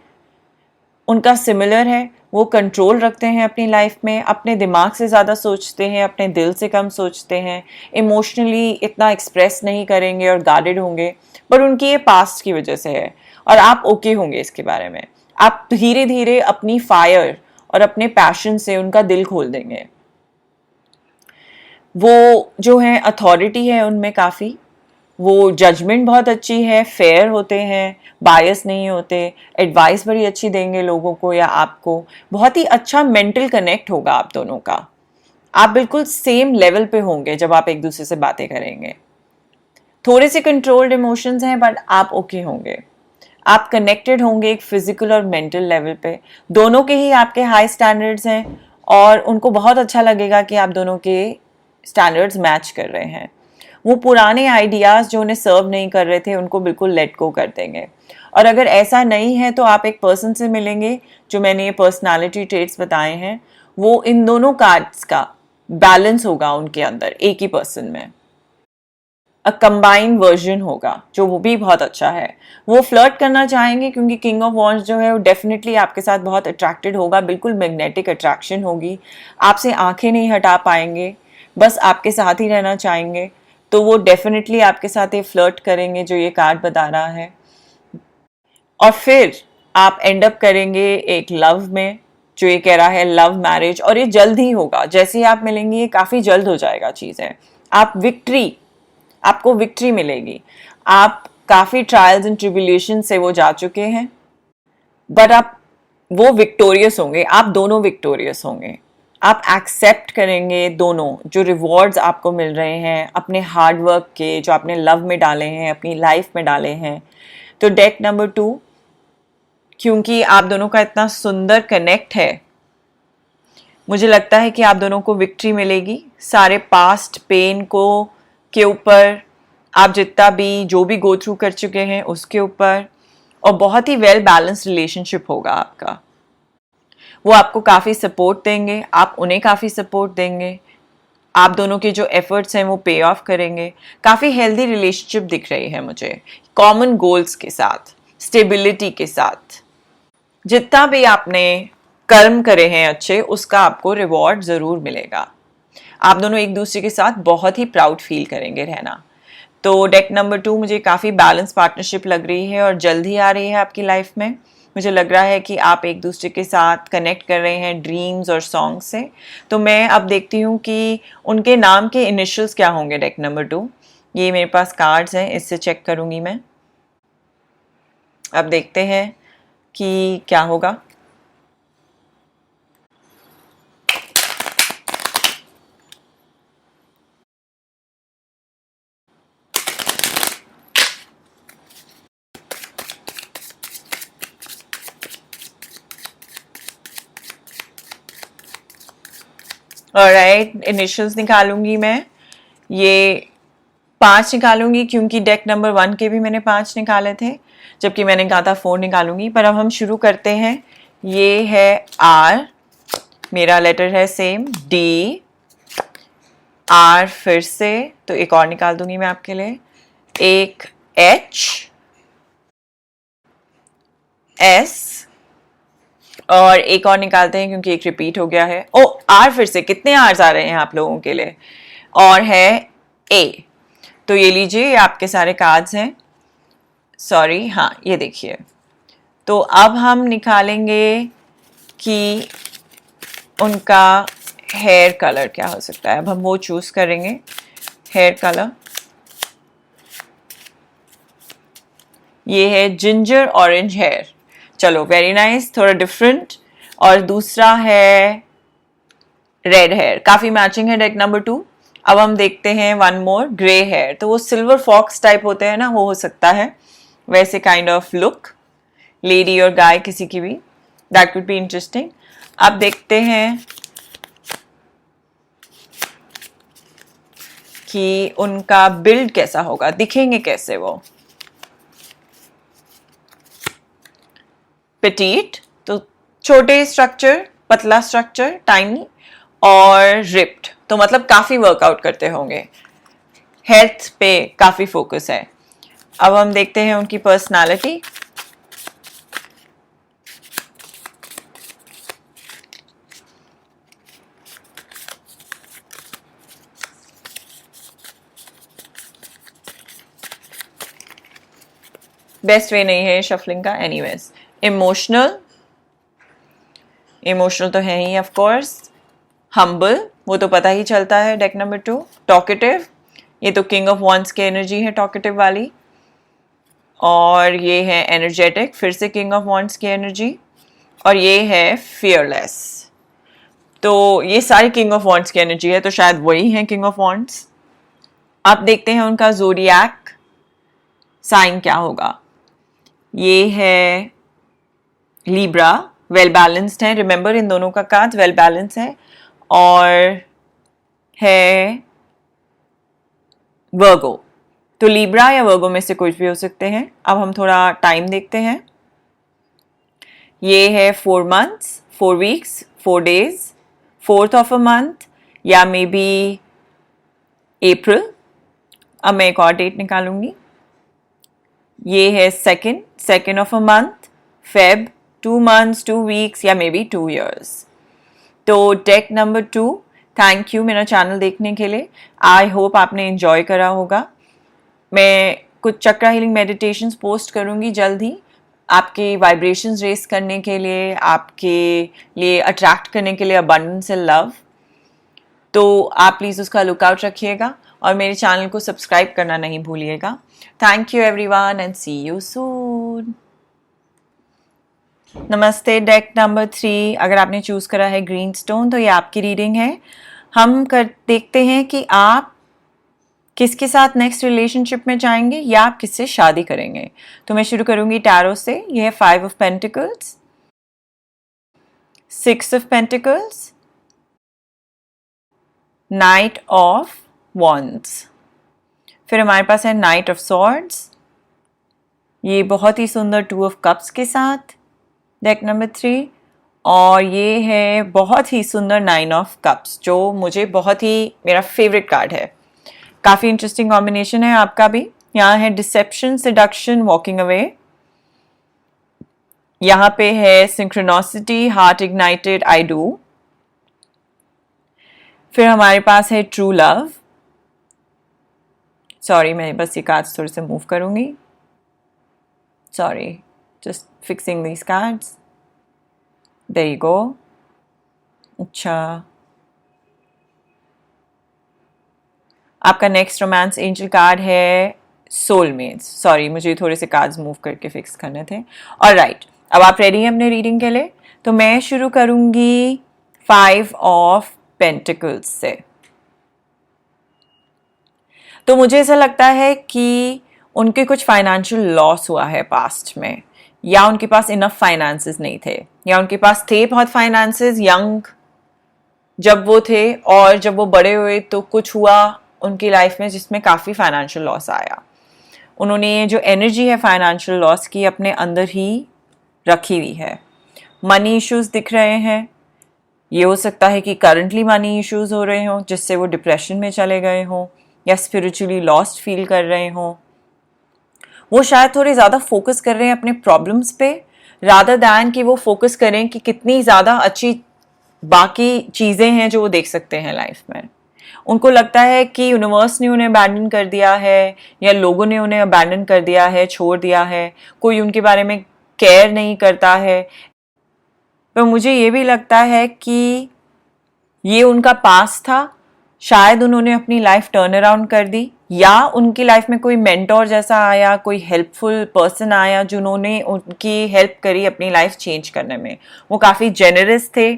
उनका सिमिलर है। वो कंट्रोल रखते हैं अपनी लाइफ में, अपने दिमाग से ज़्यादा सोचते हैं, अपने दिल से कम सोचते हैं, इमोशनली इतना एक्सप्रेस नहीं करेंगे और गार्डेड होंगे, पर उनकी ये पास्ट की वजह से है और आप ओके होंगे इसके बारे में। आप धीरे धीरे अपनी फायर और अपने पैशन से उनका दिल खोल देंगे। वो जो है अथॉरिटी है उनमें काफ़ी, वो जजमेंट बहुत अच्छी है, फेयर होते हैं, बायस नहीं होते, एडवाइस बड़ी अच्छी देंगे लोगों को या आपको। बहुत ही अच्छा मेंटल कनेक्ट होगा आप दोनों का, आप बिल्कुल सेम लेवल पे होंगे जब आप एक दूसरे से बातें करेंगे। थोड़े से कंट्रोल्ड इमोशंस हैं बट आप ओके होंगे। आप कनेक्टेड होंगे एक फिजिकल और मेंटल लेवल पे, दोनों के ही आपके हाई स्टैंडर्ड्स हैं और उनको बहुत अच्छा लगेगा कि आप दोनों के स्टैंडर्ड्स मैच कर रहे हैं। वो पुराने आइडियाज़ जो उन्हें सर्व नहीं कर रहे थे उनको बिल्कुल लेट गो कर देंगे। और अगर ऐसा नहीं है तो आप एक पर्सन से मिलेंगे, जो मैंने ये पर्सनालिटी ट्रेट्स बताए हैं, वो इन दोनों कार्ड्स का बैलेंस होगा उनके अंदर एक ही पर्सन में, अ कंबाइंड वर्जन होगा जो वो भी बहुत अच्छा है। वो फ्लर्ट करना चाहेंगे क्योंकि किंग ऑफ वॉन्ड्स जो है वो डेफिनेटली आपके साथ बहुत अट्रैक्टेड होगा, बिल्कुल मैग्नेटिक अट्रैक्शन होगी, आपसे आंखें नहीं हटा पाएंगे, बस आपके साथ ही रहना चाहेंगे। तो वो डेफिनेटली आपके साथ ये फ्लर्ट करेंगे जो ये कार्ड बता रहा है, और फिर आप एंड अप करेंगे एक लव में जो ये कह रहा है लव मैरिज, और ये जल्द ही होगा। जैसे ही आप मिलेंगे ये काफ़ी जल्द हो जाएगा चीज़ें। आपको विक्ट्री मिलेगी। आप काफ़ी ट्रायल्स एंड ट्रिब्यूलेशन से वो जा चुके हैं, बट आप वो विक्टोरियस होंगे, आप दोनों विक्टोरियस होंगे। आप एक्सेप्ट करेंगे दोनों जो रिवॉर्ड्स आपको मिल रहे हैं अपने हार्ड वर्क के, जो आपने लव में डाले हैं, अपनी लाइफ में डाले हैं। तो डेक नंबर 2, क्योंकि आप दोनों का इतना सुंदर कनेक्ट है, मुझे लगता है कि आप दोनों को विक्ट्री मिलेगी सारे पास्ट पेन को के ऊपर, आप जितना भी जो भी गो थ्रू कर चुके हैं उसके ऊपर, और बहुत ही वेल बैलेंस्ड रिलेशनशिप होगा आपका। वो आपको काफ़ी सपोर्ट देंगे, आप उन्हें काफ़ी सपोर्ट देंगे, आप दोनों के जो एफर्ट्स हैं वो पे ऑफ करेंगे। काफ़ी हेल्दी रिलेशनशिप दिख रही है मुझे, कॉमन गोल्स के साथ, स्टेबिलिटी के साथ। जितना भी आपने कर्म करे हैं अच्छे, उसका आपको रिवॉर्ड ज़रूर मिलेगा। आप दोनों एक दूसरे के साथ बहुत ही प्राउड फील करेंगे रहना। तो डेक नंबर 2 मुझे काफ़ी बैलेंस पार्टनरशिप लग रही है और जल्द ही आ रही है आपकी लाइफ में। मुझे लग रहा है कि आप एक दूसरे के साथ कनेक्ट कर रहे हैं ड्रीम्स और सॉन्ग से। तो मैं अब देखती हूँ कि उनके नाम के इनिशियल्स क्या होंगे डेक नंबर 2। ये मेरे पास कार्ड्स हैं, इससे चेक करूँगी मैं। अब देखते हैं कि क्या होगा। ऑलराइट, इनिशियल्स निकालूंगी मैं। ये 5 निकालूंगी क्योंकि डेक नंबर 1 के भी मैंने 5 निकाले थे, जबकि मैंने कहा था 4 निकालूंगी। पर अब हम शुरू करते हैं। ये है आर, मेरा लेटर है सेम डी, आर फिर से, तो एक और निकाल दूंगी मैं आपके लिए। एक एच, एस, और एक और निकालते हैं क्योंकि एक रिपीट हो गया है। ओ आर, फिर से कितने आर्स आ रहे हैं आप लोगों के लिए। और है ए। तो ये लीजिए, ये आपके सारे कार्ड्स हैं। सॉरी, हाँ ये देखिए। तो अब हम निकालेंगे कि उनका हेयर कलर क्या हो सकता है। अब हम वो चूज करेंगे, हेयर कलर। ये है जिंजर ऑरेंज हेयर। चलो, वेरी नाइस, थोड़ा डिफरेंट। और दूसरा है रेड हेयर, काफी मैचिंग है डेक नंबर 2। अब हम देखते हैं वन मोर, ग्रे हेयर। तो वो सिल्वर फॉक्स टाइप होते हैं ना, वो हो सकता है वैसे काइंड ऑफ लुक, लेडी और गाय किसी की भी, दैट वुड बी इंटरेस्टिंग। अब देखते हैं कि उनका बिल्ड कैसा होगा, दिखेंगे कैसे वो। पेटीट, तो छोटे स्ट्रक्चर, पतला स्ट्रक्चर, टाइनी। और रिप्ड, तो मतलब काफी वर्कआउट करते होंगे, हेल्थ पे काफी फोकस है। अब हम देखते हैं उनकी पर्सनालिटी। बेस्ट वे नहीं है शफलिंग का, एनीवेज। इमोशनल, इमोशनल तो है ही ऑफ कोर्स। हम्बल, वो तो पता ही चलता है डेक नंबर 2। टॉकेटिव, ये तो किंग ऑफ वॉन्ड्स की एनर्जी है टॉकेटिव वाली। और ये है एनर्जेटिक, फिर से किंग ऑफ वॉन्ड्स की एनर्जी। और ये है फियरलेस। तो ये सारी किंग ऑफ वॉन्ड्स की एनर्जी है, तो शायद वही है किंग ऑफ वॉन्ड्स। आप देखते हैं उनका ज़ोडिएक साइन क्या होगा। ये है लीब्रा, वेल बैलेंस्ड है। रिमेंबर, इन दोनों का कार्ड वेल बैलेंस है। और है वर्गो, तो लीब्रा या वर्गो में से कुछ भी हो सकते हैं। अब हम थोड़ा टाइम देखते हैं। ये है 4 months, 4 weeks, 4 days, 4th of a month, या मे बी अप्रैल। अब मैं एक और डेट निकालूंगी। ये है second of a month, Feb, 2 months, 2 weeks, या मे बी 2 years। तो डेक नंबर 2, थैंक यू मेरा चैनल देखने के लिए। आई होप आपने एंजॉय करा होगा। मैं कुछ चक्रा हीलिंग मेडिटेशंस पोस्ट करूंगी जल्द ही, आपके वाइब्रेशंस रेस करने के लिए, आपके लिए अट्रैक्ट करने के लिए अबंडेंस एंड लव। तो आप प्लीज़ उसका लुकआउट रखिएगा और मेरे चैनल को सब्सक्राइब करना नहीं भूलिएगा। Thank you everyone and see you soon. नमस्ते डेक नंबर 3। अगर आपने चूज करा है ग्रीन स्टोन, तो ये आपकी रीडिंग है। हम देखते हैं कि आप किसके साथ नेक्स्ट रिलेशनशिप में जाएंगे या आप किससे शादी करेंगे। तो मैं शुरू करूंगी टैरो से। ये है 5 of Pentacles, 6 of Pentacles, Knight of Wands, फिर हमारे पास है Knight of Swords, ये बहुत ही सुंदर 2 of Cups के साथ डेक नंबर 3। और ये है बहुत ही सुंदर 9 of Cups, जो मुझे बहुत ही मेरा फेवरेट कार्ड है। काफ़ी इंटरेस्टिंग कॉम्बिनेशन है आपका भी। यहाँ है डिसेप्शन, सिडक्शन, वॉकिंग अवे। यहाँ पे है सिंक्रोनोसिटी, हार्ट इग्नाइटेड, आई डू। फिर हमारे पास है ट्रू लव। सॉरी, मैं बस ये कार्ड्स थोड़े से मूव करूंगी। Sorry, just fixing these cards. There you go. अच्छा, आपका नेक्स्ट रोमांस एंजल कार्ड है सोलमेट्स। सॉरी, मुझे थोड़े से कार्ड्स मूव करके फिक्स करने थे। ऑलराइट, अब आप रेडी हैं अपने रीडिंग के लिए? तो मैं शुरू करूंगी 5 of Pentacles से। तो मुझे ऐसा लगता है कि उनके कुछ फाइनेंशियल लॉस हुआ है पास्ट में, या उनके पास इनफ फाइनेंसेस नहीं थे, या उनके पास थे बहुत फाइनेंसेस यंग जब वो थे, और जब वो बड़े हुए तो कुछ हुआ उनकी लाइफ में जिसमें काफ़ी फाइनेंशियल लॉस आया। उन्होंने ये जो एनर्जी है फाइनेंशियल लॉस की अपने अंदर ही रखी हुई है। मनी इश्यूज दिख रहे हैं। ये हो सकता है कि करंटली मनी इश्यूज हो रहे हों जिससे वो डिप्रेशन में चले गए हों या स्पिरिचुअली लॉस्ट फील कर रहे हों। वो शायद थोड़े ज़्यादा फोकस कर रहे हैं अपने प्रॉब्लम्स पे, रादर दैन कि वो फोकस करें कि कितनी ज़्यादा अच्छी बाकी चीज़ें हैं जो वो देख सकते हैं लाइफ में। उनको लगता है कि यूनिवर्स ने उन्हें अबैंडन कर दिया है या लोगों ने उन्हें अबैंडन कर दिया है, छोड़ दिया है, कोई उनके बारे में केयर नहीं करता है। पर मुझे ये भी लगता है कि ये उनका पास था, शायद उन्होंने अपनी लाइफ टर्न अराउंड कर दी, या उनकी लाइफ में कोई मेंटोर जैसा आया, कोई हेल्पफुल पर्सन आया जिन्होंने उनकी हेल्प करी अपनी लाइफ चेंज करने में। वो काफ़ी जेनरस थे,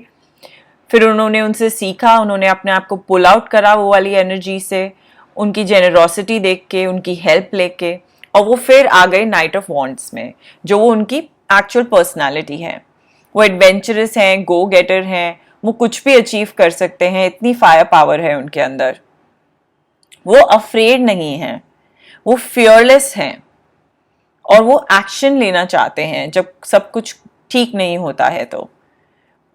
फिर उन्होंने उनसे सीखा, उन्होंने अपने आप को पुल आउट करा वो वाली एनर्जी से, उनकी जेनरोसिटी देख के, उनकी हेल्प लेके, और वो फिर आ गए नाइट ऑफ वॉन्ड्स में, जो वो उनकी एक्चुअल पर्सनालिटी है। वो एडवेंचरस हैं, गो गेटर हैं, वो कुछ भी अचीव कर सकते हैं, इतनी फायर पावर है उनके अंदर। वो अफ्रेड नहीं हैं, वो फियरलेस हैं, और वो एक्शन लेना चाहते हैं जब सब कुछ ठीक नहीं होता है। तो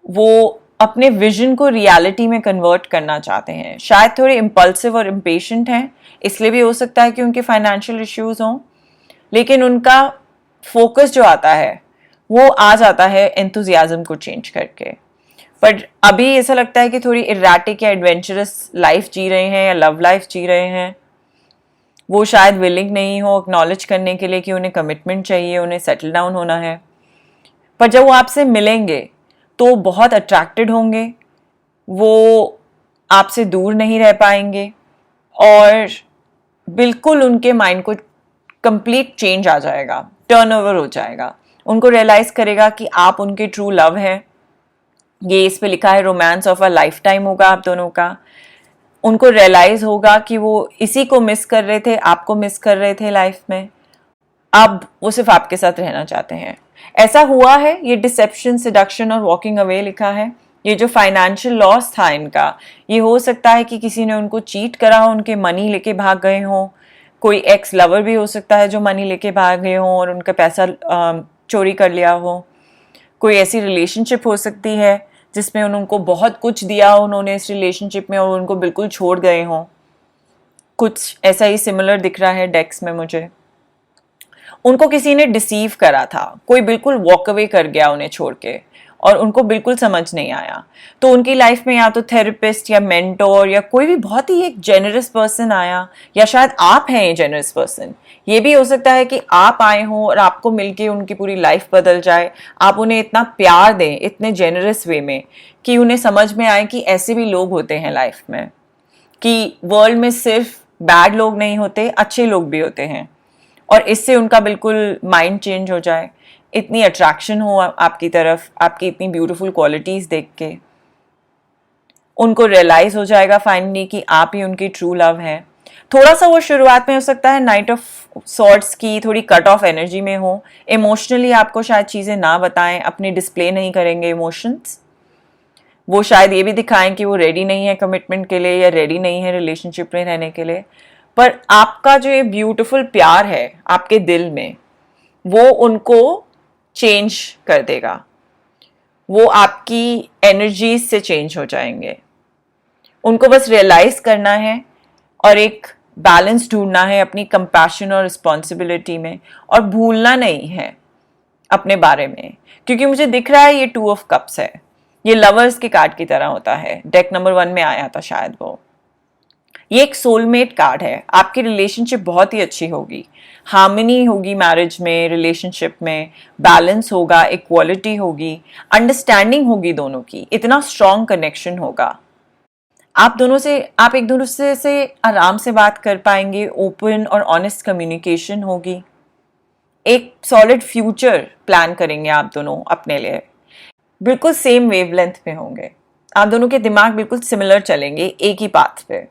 वो अपने विजन को रियलिटी में कन्वर्ट करना चाहते हैं। शायद थोड़े इम्पल्सिव और इम्पेशेंट हैं, इसलिए भी हो सकता है कि उनके फाइनेंशियल इश्यूज हों, लेकिन उनका फोकस जो आता है वो आ जाता है एंथुजियाज्म को चेंज करके। पर अभी ऐसा लगता है कि थोड़ी इराटिक या एडवेंचरस लाइफ जी रहे हैं या लव लाइफ जी रहे हैं। वो शायद विलिंग नहीं हो एक्नॉलेज करने के लिए कि उन्हें कमिटमेंट चाहिए, उन्हें सेटल डाउन होना है। पर जब वो आपसे मिलेंगे तो बहुत अट्रैक्टेड होंगे, वो आपसे दूर नहीं रह पाएंगे, और बिल्कुल उनके माइंड को कंप्लीट चेंज आ जाएगा, टर्न ओवर हो जाएगा। उनको रियलाइज करेगा कि आप उनके ट्रू लव हैं। ये इस पे लिखा है romance of a life time होगा आप दोनों का। उनको रियलाइज होगा कि वो इसी को मिस कर रहे थे, आपको मिस कर रहे थे लाइफ में, अब वो सिर्फ आपके साथ रहना चाहते हैं। ऐसा हुआ है, ये डिसेप्शन, सिडक्शन और वॉकिंग अवे लिखा है। ये जो फाइनेंशियल लॉस था इनका, ये हो सकता है कि किसी ने उनको चीट करा हो, उनके मनी लेके भाग गए हों। कोई एक्स लवर भी हो सकता है जो मनी लेके भाग गए हों और उनका पैसा चोरी कर लिया हो। कोई ऐसी रिलेशनशिप हो सकती है जिसमें उनको बहुत कुछ दिया हो उन्होंने इस रिलेशनशिप में और उनको बिल्कुल छोड़ गए हों। कुछ ऐसा ही सिमिलर दिख रहा है डेक्स में मुझे। उनको किसी ने डिसीव करा था, कोई बिल्कुल वॉक अवे कर गया उन्हें छोड़ के, और उनको बिल्कुल समझ नहीं आया। तो उनकी लाइफ में या तो थेरेपिस्ट या मेंटोर या कोई भी बहुत ही एक जेनरस पर्सन आया, या शायद आप हैं ये जेनरस पर्सन। ये भी हो सकता है कि आप आए हों और आपको मिलके उनकी पूरी लाइफ बदल जाए। आप उन्हें इतना प्यार दें इतने जेनरस वे में कि उन्हें समझ में आए कि ऐसे भी लोग होते हैं लाइफ में, कि वर्ल्ड में सिर्फ बैड लोग नहीं होते, अच्छे लोग भी होते हैं, और इससे उनका बिल्कुल माइंड चेंज हो जाए। इतनी अट्रैक्शन हो आपकी तरफ, आपकी इतनी ब्यूटीफुल क्वालिटीज़ देख के उनको रियलाइज हो जाएगा फाइनली कि आप ही उनकी ट्रू लव हैं। थोड़ा सा वो शुरुआत में हो सकता है नाइट ऑफ सॉर्ट्स की थोड़ी कट ऑफ एनर्जी में हो, इमोशनली आपको शायद चीज़ें ना बताएं, अपने डिस्प्ले नहीं करेंगे इमोशंस। वो शायद ये भी दिखाएं कि वो रेडी नहीं है कमिटमेंट के लिए या रेडी नहीं है रिलेशनशिप में रहने के लिए। पर आपका जो ये ब्यूटीफुल प्यार है आपके दिल में, वो उनको चेंज कर देगा। वो आपकी एनर्जी से चेंज हो जाएंगे। उनको बस रियलाइज करना है और एक बैलेंस ढूंढना है अपनी कंपैशन और रिस्पॉन्सिबिलिटी में, और भूलना नहीं है अपने बारे में। क्योंकि मुझे दिख रहा है ये 2 ऑफ कप्स है, ये लवर्स के कार्ड की तरह होता है, डेक नंबर 1 में आया था शायद वो। ये एक सोलमेट कार्ड है। आपकी रिलेशनशिप बहुत ही अच्छी होगी, हार्मनी होगी मैरिज में, रिलेशनशिप में बैलेंस होगा, इक्वालिटी होगी, अंडरस्टैंडिंग होगी दोनों की, इतना स्ट्रॉन्ग कनेक्शन होगा। आप एक दूसरे से आराम से बात कर पाएंगे, ओपन और ऑनेस्ट कम्युनिकेशन होगी, एक सॉलिड फ्यूचर प्लान करेंगे आप दोनों अपने लिए, बिल्कुल सेम वेवलेंथ में होंगे। आप दोनों के दिमाग बिल्कुल सिमिलर चलेंगे, एक ही पाथ पे।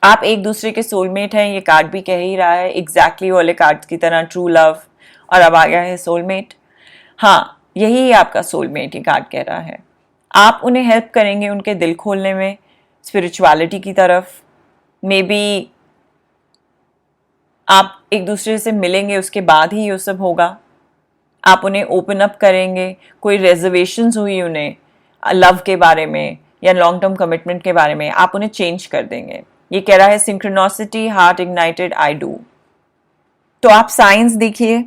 आप एक दूसरे के सोलमेट हैं, ये कार्ड भी कह ही रहा है, एग्जैक्टली वाले कार्ड्स की तरह, ट्रू लव, और अब आ गया है सोलमेट। हाँ, यही आपका सोलमेट, ये कार्ड कह रहा है। आप उन्हें हेल्प करेंगे उनके दिल खोलने में, स्पिरिचुअलिटी की तरफ। मे बी आप एक दूसरे से मिलेंगे, उसके बाद ही ये सब होगा। आप उन्हें ओपन अप करेंगे, कोई रिजर्वेशंस हुई उन्हें लव के बारे में या लॉन्ग टर्म कमिटमेंट के बारे में, आप उन्हें चेंज कर देंगे। ये कह रहा है सिंक्रोनोसिटी, हार्ट इग्नाइटेड, आई डू। तो आप साइंस देखिए,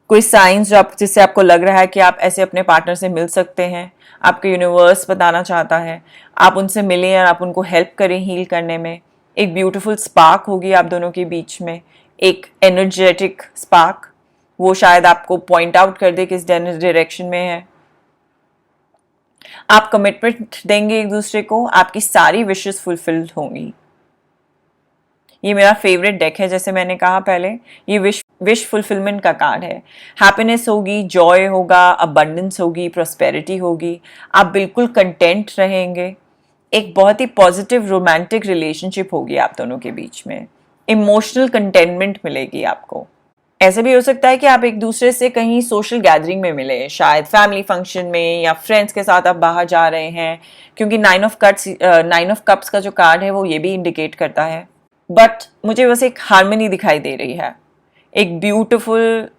कोई साइंस जो आप जिससे आपको लग रहा है कि आप ऐसे अपने पार्टनर से मिल सकते हैं, आपका यूनिवर्स बताना चाहता है, आप उनसे मिलें और आप उनको हेल्प करें हील करने में। एक ब्यूटीफुल स्पार्क होगी आप दोनों के बीच में, एक एनर्जेटिक स्पार्क। वो शायद आपको पॉइंट आउट कर दे किस डायरेक्शन में है। आप कमिटमेंट देंगे एक दूसरे को, आपकी सारी विशेस फुलफिल होंगी। ये मेरा फेवरेट डेक है, जैसे मैंने कहा पहले, ये विश फुलफिलमेंट का कार्ड है। हैप्पीनेस होगी, जॉय होगा, अबंडेंस होगी, प्रॉस्पेरिटी होगी, आप बिल्कुल कंटेंट रहेंगे। एक बहुत ही पॉजिटिव रोमांटिक रिलेशनशिप होगी आप दोनों के बीच में। इमोशनल कंटेनमेंट मिलेगी आपको। ऐसे भी हो सकता है कि आप एक दूसरे से कहीं सोशल गैदरिंग में मिले, शायद फैमिली फंक्शन में या फ्रेंड्स के साथ आप बाहर जा रहे हैं, क्योंकि नाइन ऑफ कप्स का जो कार्ड है वो ये भी इंडिकेट करता है। बट मुझे बस एक हार्मनी दिखाई दे रही है, एक ब्यूटिफुल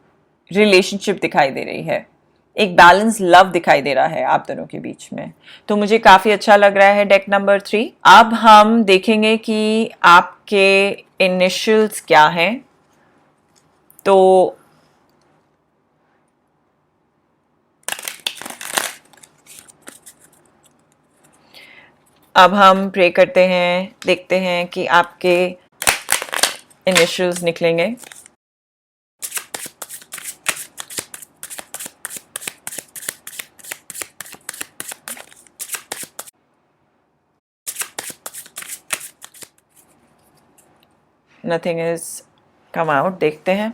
रिलेशनशिप दिखाई दे रही है, एक बैलेंस लव दिखाई दे रहा है आप दोनों के बीच में। तो मुझे काफ़ी अच्छा लग रहा है डेक नंबर 3। अब हम देखेंगे कि आपके इनिशियल्स क्या हैं। तो अब हम प्रे करते हैं, देखते हैं कि आपके इनिशियल्स निकलेंगे। नथिंग इज कम आउट, देखते हैं।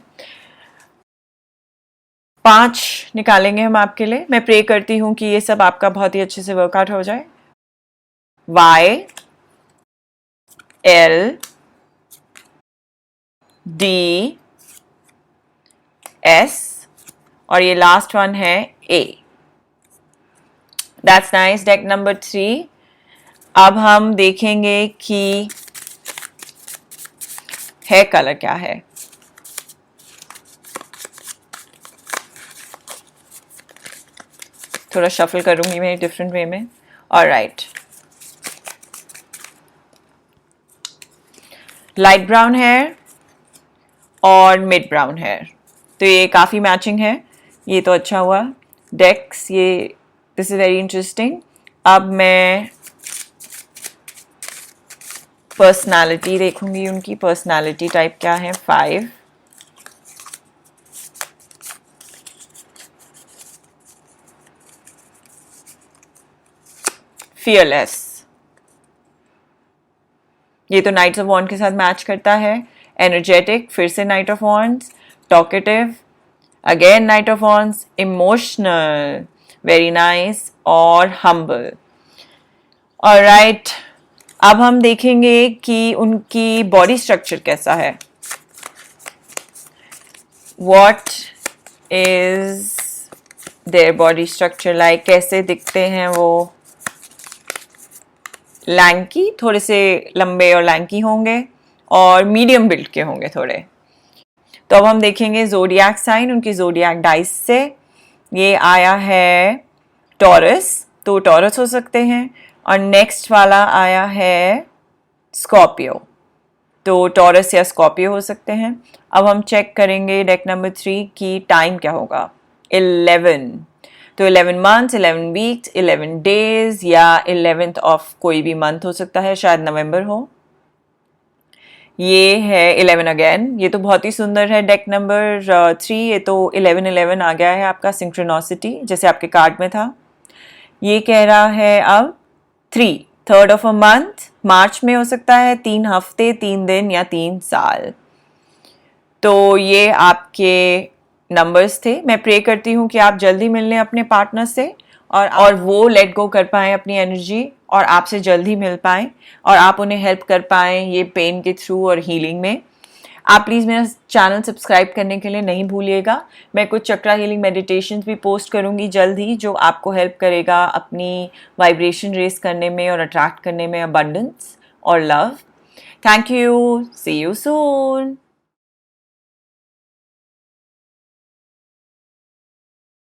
5 निकालेंगे हम आपके लिए। मैं प्रे करती हूँ कि ये सब आपका बहुत ही अच्छे से वर्कआउट हो जाए। Y L D S और ये लास्ट वन है A। That's nice. Deck number 3। अब हम देखेंगे कि है कलर क्या है। थोड़ा शफल करूंगी मैं डिफरेंट वे में। ऑलराइट, लाइट ब्राउन हेयर और मिड ब्राउन हेयर, तो ये काफ़ी मैचिंग है। ये तो अच्छा हुआ। डेक्स, ये दिस इज़ वेरी इंटरेस्टिंग। अब मैं पर्सनालिटी देखूंगी, उनकी पर्सनालिटी टाइप क्या है। 5 फियरलेस, ये तो नाइट्स ऑफ वॉन्ड के साथ मैच करता है। एनर्जेटिक, फिर से night of wands. Talkative, again night of wands. Emotional, very nice. और हम्बल। ऑलराइट, अब हम देखेंगे कि उनकी बॉडी स्ट्रक्चर कैसा है। What is their body structure like, कैसे दिखते हैं वो। लैंकी, थोड़े से लंबे और लैंकी होंगे और मीडियम बिल्ड के होंगे थोड़े। तो अब हम देखेंगे जोडियक साइन, उनकी जोडियक डाइस से। ये आया है टॉरस, तो टॉरस हो सकते हैं। और नेक्स्ट वाला आया है स्कॉर्पियो, तो टॉरस या स्कॉर्पियो हो सकते हैं। अब हम चेक करेंगे डेक नंबर 3 की टाइम क्या होगा। 11, तो 11 मंथ्स, 11 वीक्स, 11 डेज या 11th ऑफ कोई भी मंथ हो सकता है, शायद नवंबर हो। ये है 11 अगेन, ये तो बहुत ही सुंदर है। डेक नंबर 3, ये तो 11 आ गया है आपका सिंक्रोनोसिटी, जैसे आपके कार्ड में था। ये कह रहा है अब 3rd ऑफ अ मंथ, मार्च में हो सकता है, 3 हफ्ते, 3 दिन या 3 साल। तो ये आपके नंबर्स थे। मैं प्रे करती हूँ कि आप जल्दी मिल लें अपने पार्टनर से और वो लेट गो कर पाएँ अपनी एनर्जी और आपसे जल्दी मिल पाएँ और आप उन्हें हेल्प कर पाएँ ये पेन के थ्रू और हीलिंग में। आप प्लीज़ मेरा चैनल सब्सक्राइब करने के लिए नहीं भूलिएगा। मैं कुछ चक्रा हीलिंग मेडिटेशंस भी पोस्ट करूँगी जल्द ही, जो आपको हेल्प करेगा अपनी वाइब्रेशन रेस करने में और अट्रैक्ट करने में अबंडेंस और love. Thank you, see you soon.